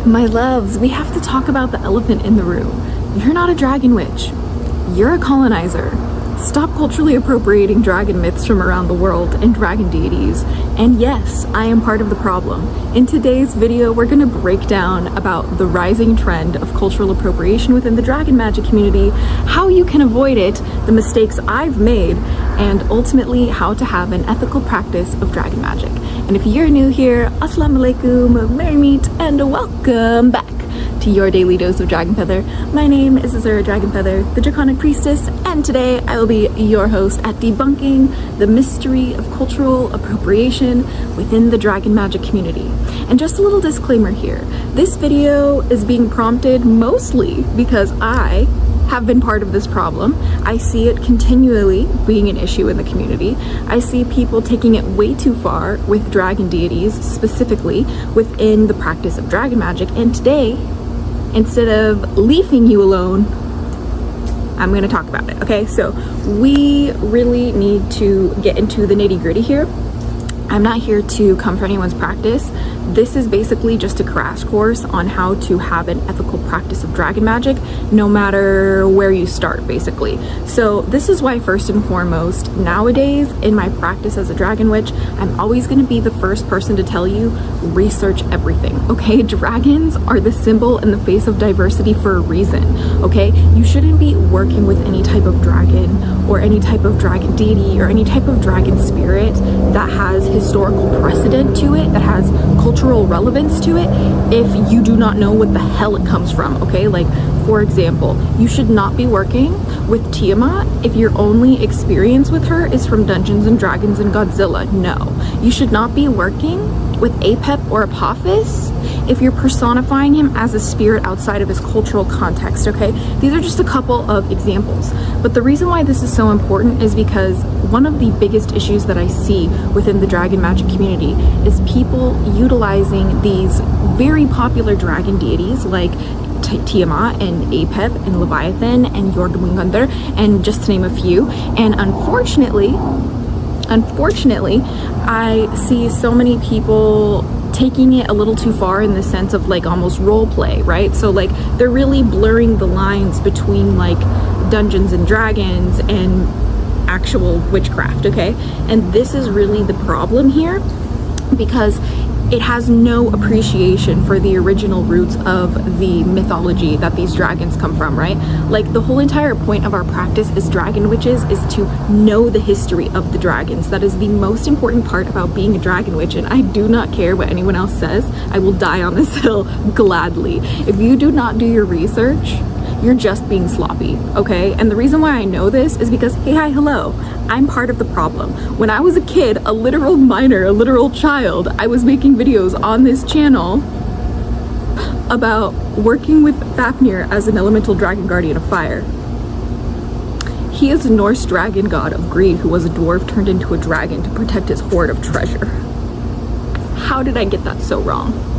My loves, we have to talk about the elephant in the room. You're not a dragon witch. You're a colonizer. Stop culturally appropriating dragon myths from around the world and dragon deities. And yes, I am part of the problem. In today's video, we're going to break down about the rising trend of cultural appropriation within the Dragon Magick community, how you can avoid it, the mistakes I've made, and ultimately how to have an ethical practice of dragon magic. And if you're new here, assalamu alaikum, merry meet, and welcome back to your daily dose of DragonFaether. My name is Azura DragonFaether, the Draconic Priestess, and today I will be your host at debunking the mystery of cultural appropriation within the Dragon Magick community. And just a little disclaimer here, this video is being prompted mostly because I have been part of this problem. I see it continually being an issue in the community. I see people taking it way too far with dragon deities, specifically within the practice of dragon magic. And today, instead of leaving you alone, I'm going to talk about it. Okay, so we really need to get into the nitty-gritty here. I'm not here to come for anyone's practice. This is basically just a crash course on how to have an ethical practice of dragon magic, no matter where you start, basically. So this is why, first and foremost, nowadays in my practice as a dragon witch, I'm always going to be the first person to tell you, research everything, okay? Dragons are the symbol and the face of diversity for a reason, okay? You shouldn't be working with any type of dragon or any type of dragon deity or any type of dragon spirit that has historical precedent to it, that has cultural relevance to it, if you do not know what the hell it comes from, okay? Like, for example, you should not be working with Tiamat if your only experience with her is from Dungeons and Dragons and Godzilla. No. You should not be working with Apep or Apophis if you're personifying him as a spirit outside of his cultural context, okay? These are just a couple of examples. But the reason why this is so important is because one of the biggest issues that I see within the Dragon Magick community is people utilizing these very popular dragon deities like Tiamat and Apep and Leviathan and Jorgmungunder, and just to name a few. And unfortunately, I see so many people taking it a little too far in the sense of like almost role play, right? So like they're really blurring the lines between like Dungeons and Dragons and actual witchcraft, okay? And this is really the problem here, because it has no appreciation for the original roots of the mythology that these dragons come from, right? Like the whole entire point of our practice as dragon witches is to know the history of the dragons. That is the most important part about being a dragon witch, and I do not care what anyone else says. I will die on this hill gladly. If you do not do your research, you're just being sloppy, okay? And the reason why I know this is because, hey, hi, hello, I'm part of the problem. When I was a kid, a literal minor, a literal child, I was making videos on this channel about working with Fafnir as an elemental dragon guardian of fire. He is a Norse dragon god of greed who was a dwarf turned into a dragon to protect his hoard of treasure. How did I get that so wrong?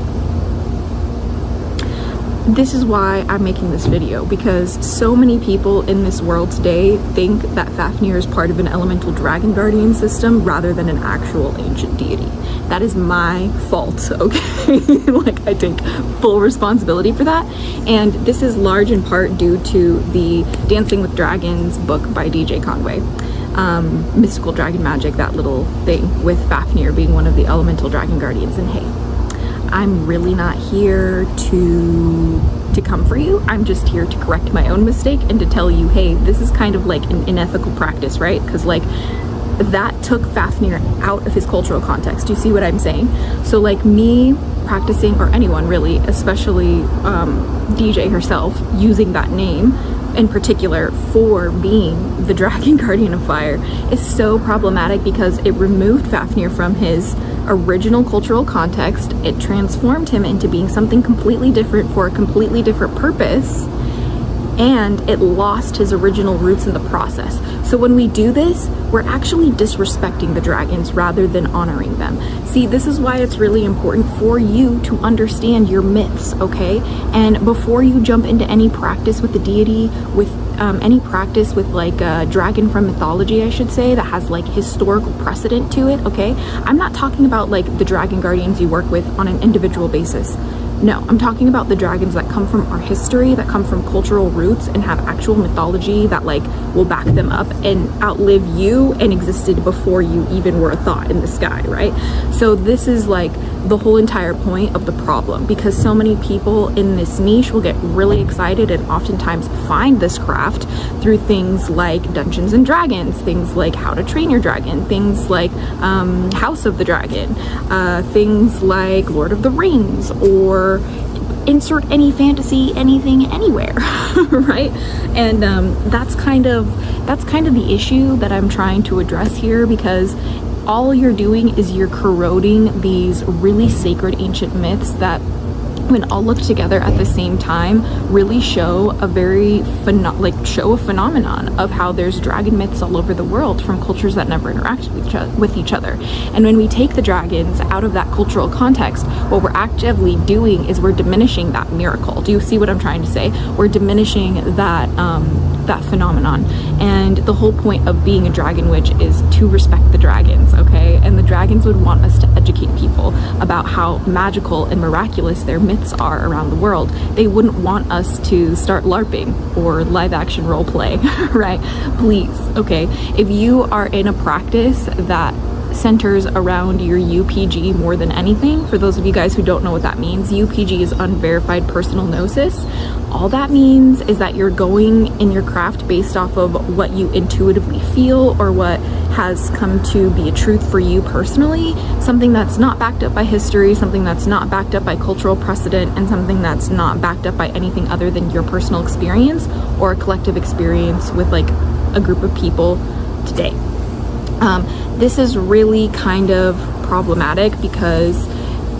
This is why I'm making this video, because so many people in this world today think that Fafnir is part of an elemental dragon guardian system rather than an actual ancient deity. That is my fault, okay? Like, I take full responsibility for that. And this is large in part due to the Dancing with Dragons book by DJ Conway. Mystical Dragon Magic, that little thing with Fafnir being one of the elemental dragon guardians. And hey, I'm really not here to come for you. I'm just here to correct my own mistake and to tell you, hey, this is kind of like an unethical practice, right? Because like that took Fafnir out of his cultural context. Do you see what I'm saying? So like me practicing, or anyone really, especially DJ herself, using that name in particular for being the dragon guardian of fire is so problematic, because it removed Fafnir from his original cultural context. It transformed him into being something completely different for a completely different purpose, and it lost his original roots in the process. So when we do this, we're actually disrespecting the dragons rather than honoring them. See, this is why it's really important for you to understand your myths, okay? And before you jump into any practice with the deity, with any practice with like a dragon from mythology, I should say, that has like historical precedent to it, okay? I'm not talking about like the dragon guardians you work with on an individual basis. No, I'm talking about the dragons that come from our history, that come from cultural roots and have actual mythology that like will back them up and outlive you and existed before you even were a thought in the sky, right? So this is like the whole entire point of the problem, because so many people in this niche will get really excited and oftentimes find this craft through things like Dungeons and Dragons, things like How to Train Your Dragon, things like House of the Dragon, things like Lord of the Rings, or insert any fantasy, anything, anywhere, right? And that's kind of the issue that I'm trying to address here, because all you're doing is you're corroding these really sacred ancient myths that, when all looked together at the same time, really show a very show a phenomenon of how there's dragon myths all over the world from cultures that never interact with each other. And when we take the dragons out of that cultural context, what we're actively doing is we're diminishing that miracle. Do you see what I'm trying to say? We're diminishing that that phenomenon. And the whole point of being a dragon witch is to respect the dragons, okay? And the dragons would want us to educate people about how magical and miraculous their myths are around the world. They wouldn't want us to start LARPing or live action role play, right? Please, okay? If you are in a practice that centers around your UPG more than anything, for those of you guys who don't know what that means, UPG is Unverified Personal Gnosis. All that means is that you're going in your craft based off of what you intuitively feel or what has come to be a truth for you personally, something that's not backed up by history, something that's not backed up by cultural precedent, and something that's not backed up by anything other than your personal experience or a collective experience with like a group of people today. This is really kind of problematic because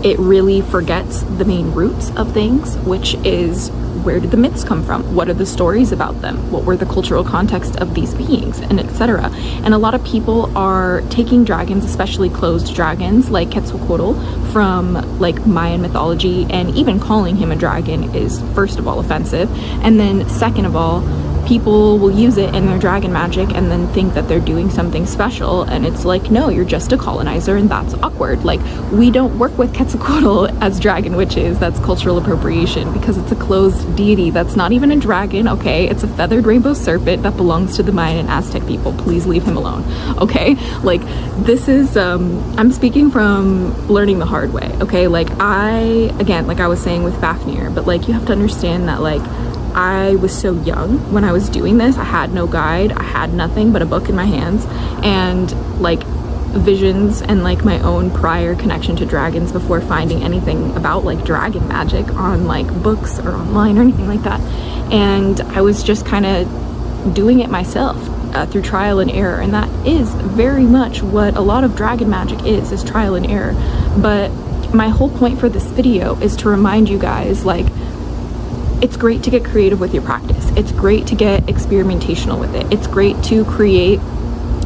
it really forgets the main roots of things, which is, where did the myths come from? What are the stories about them? What were the cultural context of these beings, and etc. And a lot of people are taking dragons, especially closed dragons like Quetzalcoatl, from like Mayan mythology, and even calling him a dragon is first of all offensive, and then second of all, people will use it in their dragon magic and then think that they're doing something special, and it's like, no, you're just a colonizer, and that's awkward. Like, we don't work with Quetzalcoatl as dragon witches. That's cultural appropriation because it's a closed deity that's not even a dragon, okay? It's a feathered rainbow serpent that belongs to the Mayan and Aztec people. Please leave him alone, okay? Like, this is I'm speaking from learning the hard way, okay? Like, again, like I was saying with Fafnir, but like, you have to understand that like I was so young when I was doing this. I had no guide, I had nothing but a book in my hands and like visions and like my own prior connection to dragons before finding anything about like dragon magic on like books or online or anything like that. And I was just kind of doing it myself through trial and error, and that is very much what a lot of dragon magic is trial and error. But my whole point for this video is to remind you guys, like, it's great to get creative with your practice. It's great to get experimentational with it. It's great to create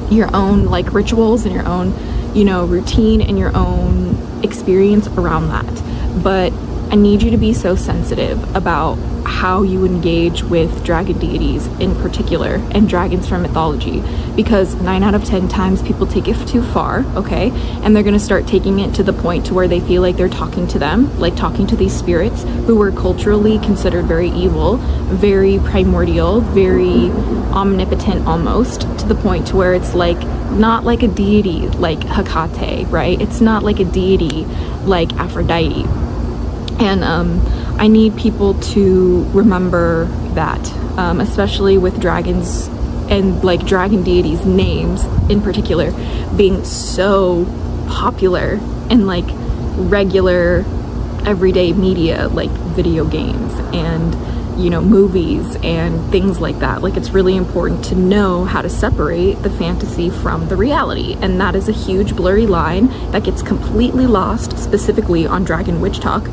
your own like rituals and your own, you know, routine and your own experience around that. But I need you to be so sensitive about how you engage with dragon deities in particular and dragons from mythology, because 9 out of 10 times people take it too far, okay? And they're gonna start taking it to the point to where they feel like they're talking to them, like talking to these spirits who were culturally considered very evil, very primordial, very omnipotent almost, to the point to where it's like not like a deity like Hecate, right? It's not like a deity like Aphrodite. And I need people to remember that, especially with dragons and like dragon deities names in particular being so popular in like regular everyday media like video games and, you know, movies and things like that. Like, it's really important to know how to separate the fantasy from the reality, and that is a huge blurry line that gets completely lost, specifically on DragonWitchTok.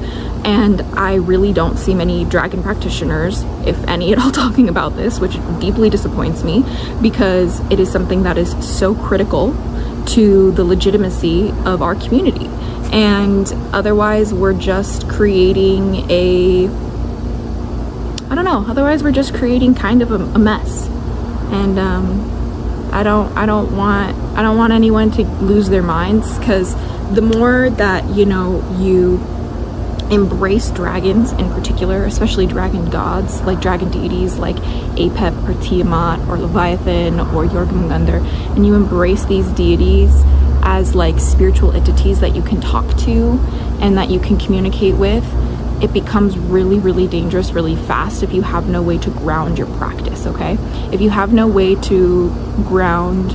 And I really don't see many dragon practitioners, if any at all, talking about this, which deeply disappoints me, because it is something that is so critical to the legitimacy of our community. And otherwise we're just creating otherwise we're just creating kind of a mess. And I don't want anyone to lose their minds, because the more that, you know, you embrace dragons in particular, especially dragon gods, like dragon deities like Apep or Tiamat or Leviathan or Jormungandr, and you embrace these deities as like spiritual entities that you can talk to and that you can communicate with, it becomes really, really dangerous really fast if you have no way to ground your practice, okay? If you have no way to ground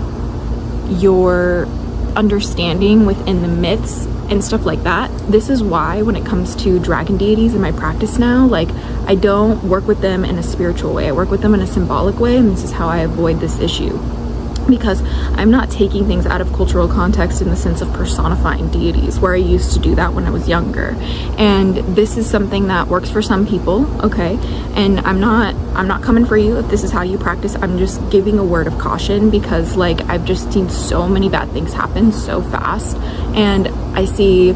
your understanding within the myths and stuff like that, this is why when it comes to dragon deities in my practice now, like, I don't work with them in a spiritual way. I work with them in a symbolic way, and this is how I avoid this issue. Because I'm not taking things out of cultural context in the sense of personifying deities, where I used to do that when I was younger. And this is something that works for some people, okay? And I'm not coming for you if this is how you practice. I'm just giving a word of caution, because like, I've just seen so many bad things happen so fast, and I see,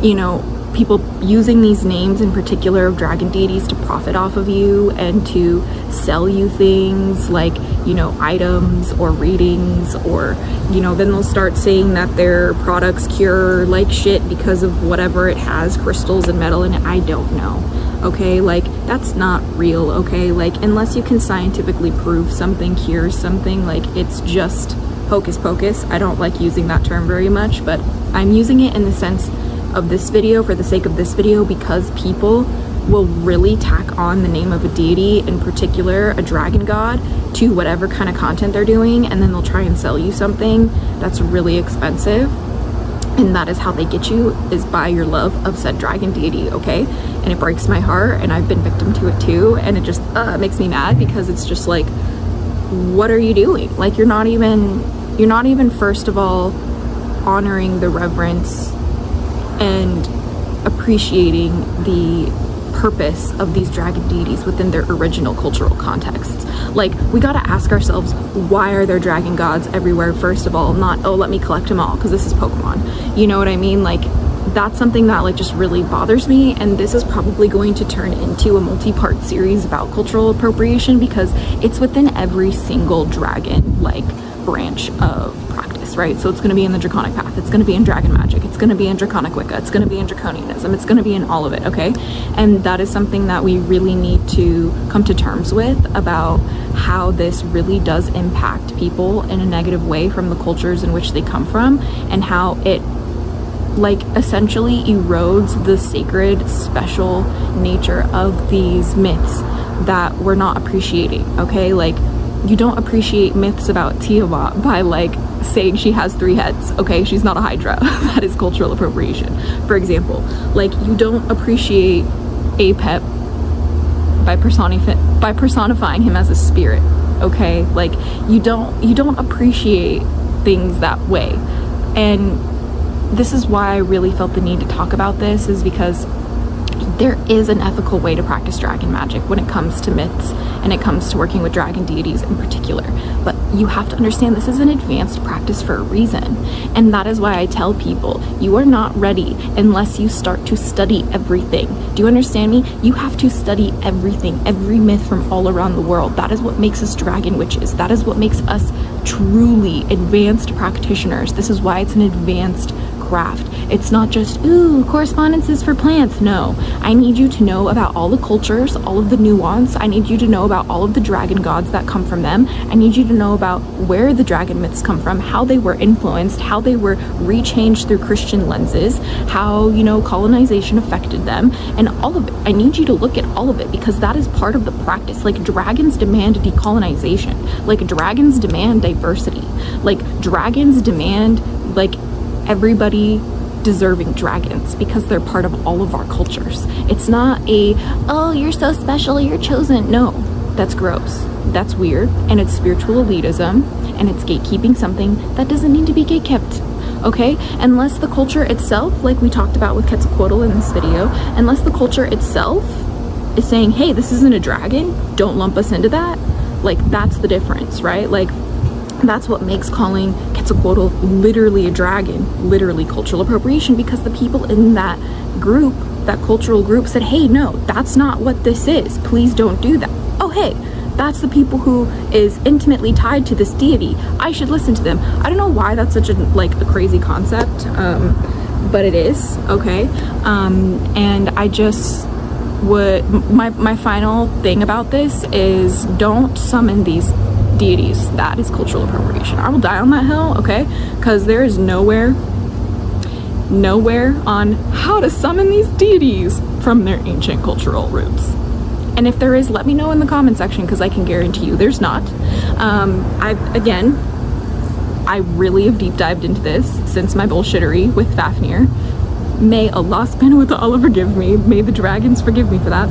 you know, people using these names in particular of dragon deities to profit off of you and to sell you things like, you know, items or readings, or, you know, then they'll start saying that their products cure like shit because of whatever it has, crystals and metal in it. I don't know, okay? Like, that's not real, okay? Like, unless you can scientifically prove something cures something, like, it's just hocus pocus. I don't like using that term very much, but I'm using it in the sense of this video for the sake of this video, because people will really tack on the name of a deity, in particular a dragon god, to whatever kind of content they're doing, and then they'll try and sell you something that's really expensive, and that is how they get you, is by your love of said dragon deity, okay? And it breaks my heart, and I've been victim to it too, and it just makes me mad, because it's just like, what are you doing? Like, you're not even first of all honoring the reverence and appreciating the purpose of these dragon deities within their original cultural contexts. Like, we gotta ask ourselves, why are there dragon gods everywhere, first of all? Not, oh, let me collect them all because this is Pokemon. You know what I mean? Like, that's something that like just really bothers me, and this is probably going to turn into a multi-part series about cultural appropriation, because it's within every single dragon like branch of practice, right? So it's going to be in the Draconic path, it's going to be in Dragon Magic, it's going to be in Draconic Wicca, it's going to be in Draconianism, it's going to be in all of it, okay? And that is something that we really need to come to terms with, about how this really does impact people in a negative way from the cultures in which they come from, and how it like essentially erodes the sacred, special nature of these myths that we're not appreciating, okay? Like, you don't appreciate myths about Tiamat by like saying she has 3 heads, okay? She's not a Hydra. That is cultural appropriation. For example, like, you don't appreciate Apep by personifying him as a spirit, okay? Like, you don't appreciate things that way. And this is why I really felt the need to talk about this, is because there is an ethical way to practice dragon magic when it comes to myths and it comes to working with dragon deities in particular. But you have to understand, this is an advanced practice for a reason. And that is why I tell people, you are not ready unless you start to study everything. Do you understand me? You have to study everything, every myth from all around the world. That is what makes us dragon witches. That is what makes us truly advanced practitioners. This is why it's an advanced craft. It's not just, ooh, correspondences for plants. No, I need you to know about all the cultures, all of the nuance. I need you to know about all of the dragon gods that come from them. I need you to know about where the dragon myths come from, how they were influenced, how they were rechanged through Christian lenses, how, you know, colonization affected them, and all of it. I need you to look at all of it, because that is part of the practice. Like, dragons demand decolonization. Like, dragons demand diversity. Like, dragons demand, like, everybody deserving dragons, because they're part of all of our cultures. It's not a, oh, you're so special, you're chosen. No, that's gross. That's weird, and it's spiritual elitism, and it's gatekeeping something that doesn't need to be gatekept, okay? Unless the culture itself, like we talked about with Quetzalcoatl in this video, unless the culture itself is saying, hey, this isn't a dragon, don't lump us into that, like, that's the difference, right? Like, that's what makes calling Quetzalcoatl literally a dragon, literally cultural appropriation, because the people in that group, that cultural group, said, hey, no, that's not what this is. Please don't do that. Oh, hey, that's the people who is intimately tied to this deity. I should listen to them. I don't know why that's such a, like, a crazy concept. but it is, okay? And I just would, my final thing about this is don't summon these deities. That is cultural appropriation. I will die on that hill, okay? Because there is nowhere on how to summon these deities from their ancient cultural roots. And if there is, let me know in the comment section, because I can guarantee you there's not. I really have deep dived into this since my bullshittery with Fafnir. May Allah subhanahu wa ta'ala forgive me. May the dragons forgive me for that.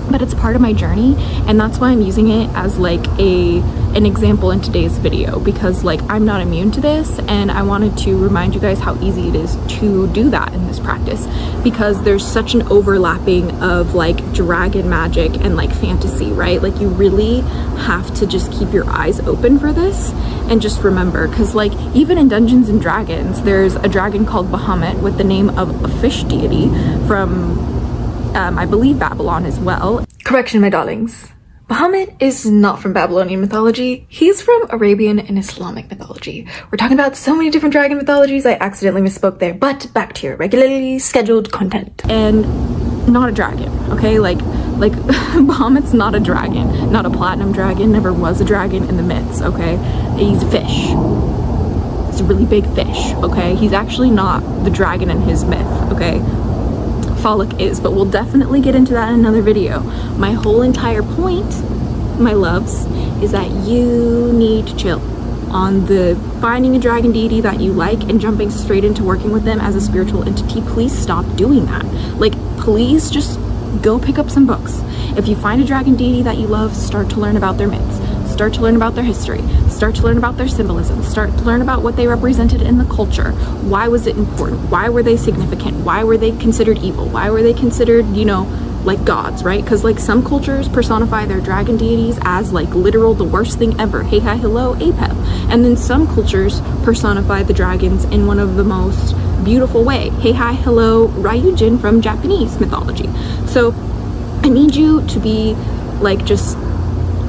But it's part of my journey, and that's why I'm using it as like an example in today's video, because like I'm not immune to this, and I wanted to remind you guys how easy it is to do that in this practice, because there's such an overlapping of like dragon magic and like fantasy, right? Like you really have to just keep your eyes open for this and just remember, because like even in Dungeons and Dragons, there's a dragon called Bahamut with the name of a fish deity from I believe Babylon as well. Correction, my darlings. Bahamut is not from Babylonian mythology. He's from Arabian and Islamic mythology. We're talking about so many different dragon mythologies, I accidentally misspoke there. But back to your regularly scheduled content. And not a dragon, okay? Like Bahamut's not a dragon, not a platinum dragon, never was a dragon in the myths, okay? He's a fish. He's a really big fish, okay? He's actually not the dragon in his myth, okay? Falak is, but we'll definitely get into that in another video. My whole entire point, my loves, is that you need to chill on the finding a dragon deity that you like and jumping straight into working with them as a spiritual entity. Please stop doing that. Like, please just go pick up some books. If you find a dragon deity that you love, start to learn about their myths, start to learn about their history, start to learn about their symbolism, start to learn about what they represented in the culture. Why was it important? Why were they significant? Why were they considered evil? Why were they considered, you know, like gods, right? Because like some cultures personify their dragon deities as like literal the worst thing ever. Hey, hi, hello, APEP. And then some cultures personify the dragons in one of the most beautiful way. Hey, hi, hello, Ryujin from Japanese mythology. So I need you to be like just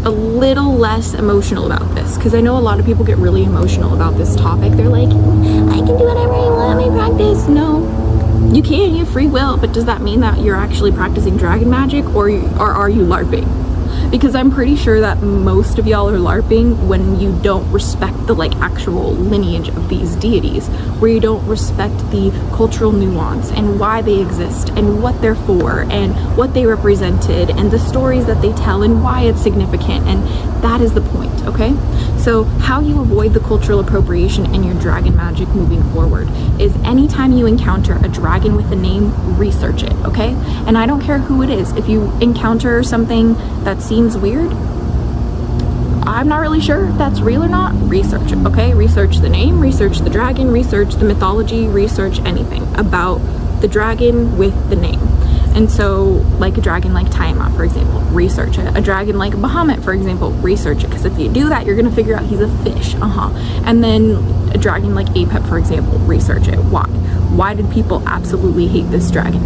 a little less emotional about this, because I know a lot of people get really emotional about this topic. They're like, I can do whatever I want in my practice. No, you can, you have free will, but does that mean that you're actually practicing dragon magic, or are you LARPing? Because I'm pretty sure that most of y'all are LARPing when you don't respect the like actual lineage of these deities, where you don't respect the cultural nuance and why they exist and what they're for and what they represented and the stories that they tell and why it's significant. And that is the point, okay? So how you avoid the cultural appropriation in your dragon magic moving forward is anytime you encounter a dragon with a name, research it, okay? And I don't care who it is. If you encounter something that seems weird, I'm not really sure if that's real or not, research it, okay? Research the name, research the dragon, research the mythology, research anything about the dragon with the name. And so like a dragon like Tiamat, for example, research it. A dragon like Bahamut, for example, research it, because if you do that, you're gonna figure out he's a fish, And then a dragon like APEP, for example, research it. Why? Why did people absolutely hate this dragon?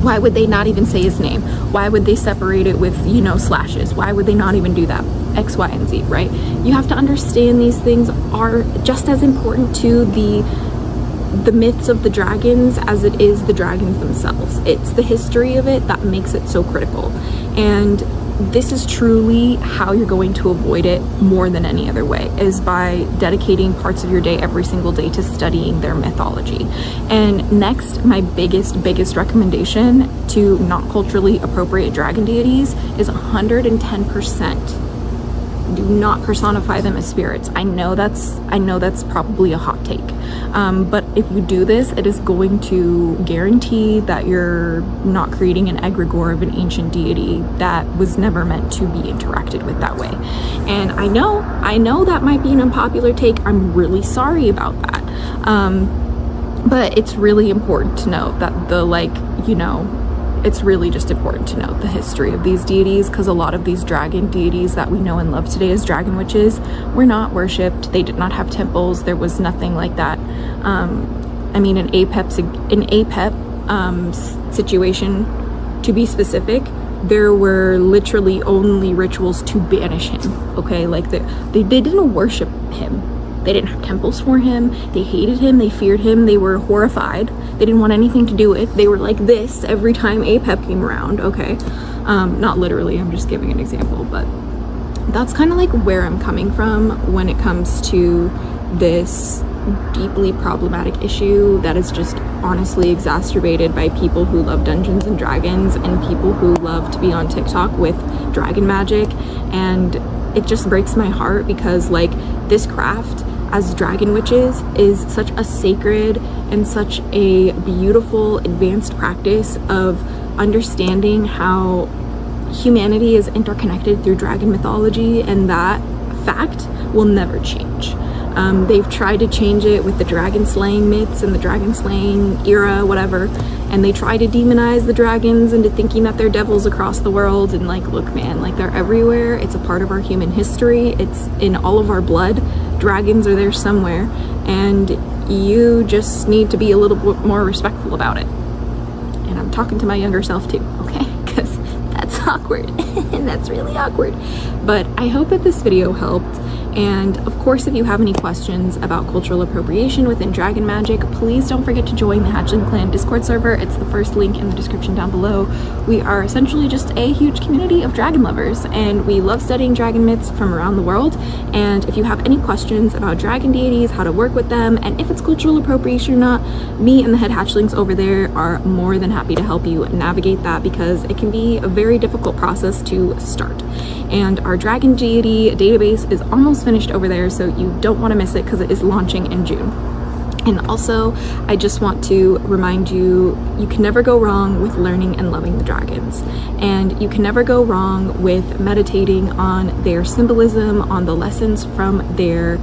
Why would they not even say his name? Why would they separate it with, you know, slashes? Why would they not even do that? X, Y, and Z, right? You have to understand these things are just as important to the myths of the dragons as it is the dragons themselves. It's the history of it that makes it so critical. And this is truly how you're going to avoid it more than any other way, is by dedicating parts of your day every single day to studying their mythology. And next, my biggest recommendation to not culturally appropriate dragon deities is 110%. Do not personify them as spirits. I know that's probably a hot take, but if you do this, it is going to guarantee that you're not creating an egregore of an ancient deity that was never meant to be interacted with that way. And I know that might be an unpopular take. I'm really sorry about that, but it's really important to note that it's really just important to note the history of these deities, because a lot of these dragon deities that we know and love today as dragon witches were not worshipped. They did not have temples. There was nothing like that. I mean, in APEP situation, to be specific, there were literally only rituals to banish him, okay? Like they didn't worship him. They didn't have temples for him. They hated him. They feared him. They were horrified They didn't want anything to do with. They were like this every time APEP came around, okay? Not literally, I'm just giving an example, but that's kind of like where I'm coming from when it comes to this deeply problematic issue that is just honestly exacerbated by people who love Dungeons and Dragons and people who love to be on TikTok with Dragon Magick. And it just breaks my heart because like this craft as dragon witches is such a sacred and such a beautiful advanced practice of understanding how humanity is interconnected through dragon mythology, and that fact will never change. They've tried to change it with the dragon slaying myths and the dragon slaying era, whatever, and they try to demonize the dragons into thinking that they're devils across the world. And like, look man, like they're everywhere. It's a part of our human history. It's in all of our blood. Dragons are there somewhere, and you just need to be a little bit more respectful about it. And I'm talking to my younger self too, okay? Because that's awkward. And that's really awkward. But I hope that this video helped. And of course, if you have any questions about cultural appropriation within Dragon Magick, please don't forget to join the Hatchling Clan Discord server. It's the first link in the description down below. We are essentially just a huge community of dragon lovers, and we love studying dragon myths from around the world. And if you have any questions about dragon deities, how to work with them, and if it's cultural appropriation or not, me and the head hatchlings over there are more than happy to help you navigate that, because it can be a very difficult process to start. And our dragon deity database is almost finished over there, so you don't want to miss it because it is launching in June. And also, I just want to remind you, you can never go wrong with learning and loving the dragons. And you can never go wrong with meditating on their symbolism, on the lessons from their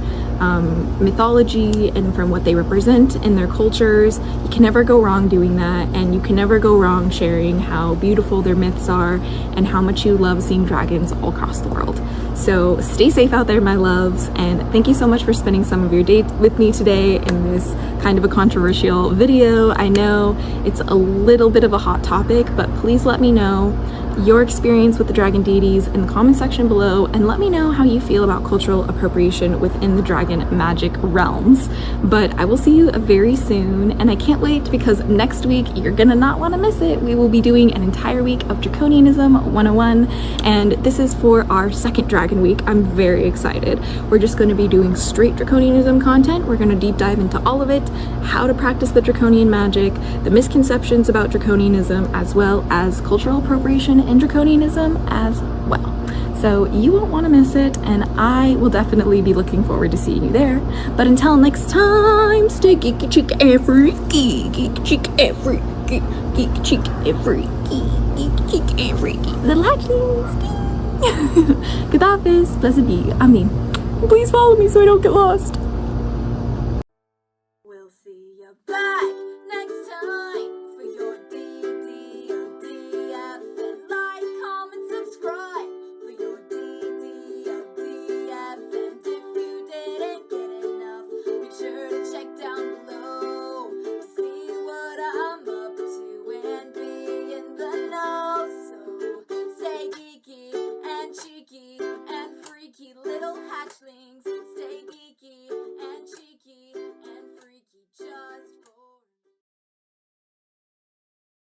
mythology and from what they represent in their cultures. You can never go wrong doing that, and you can never go wrong sharing how beautiful their myths are and how much you love seeing dragons all across the world. So stay safe out there, my loves, and thank you so much for spending some of your day with me today in this kind of a controversial video. I know it's a little bit of a hot topic, but please let me know your experience with the dragon deities in the comment section below, and let me know how you feel about cultural appropriation within the Dragon Magick realms. But I will see you very soon, and I can't wait because next week you're gonna not want to miss it. We will be doing an entire week of Draconianism 101, and this is for our second Dragon Week. I'm very excited. We're just going to be doing straight Draconianism content. We're going to deep dive into all of it, how to practice the Draconian magic, the misconceptions about Draconianism, as well as cultural appropriation and Draconianism as well. So you won't want to miss it, and I will definitely be looking forward to seeing you there. But until next time, stay geeky chick and freaky, geeky chick and freaky, geeky chick and freaky, geeky chick and freaky. Little hatchlings. Good office, blessed be. I mean, please follow me so I don't get lost.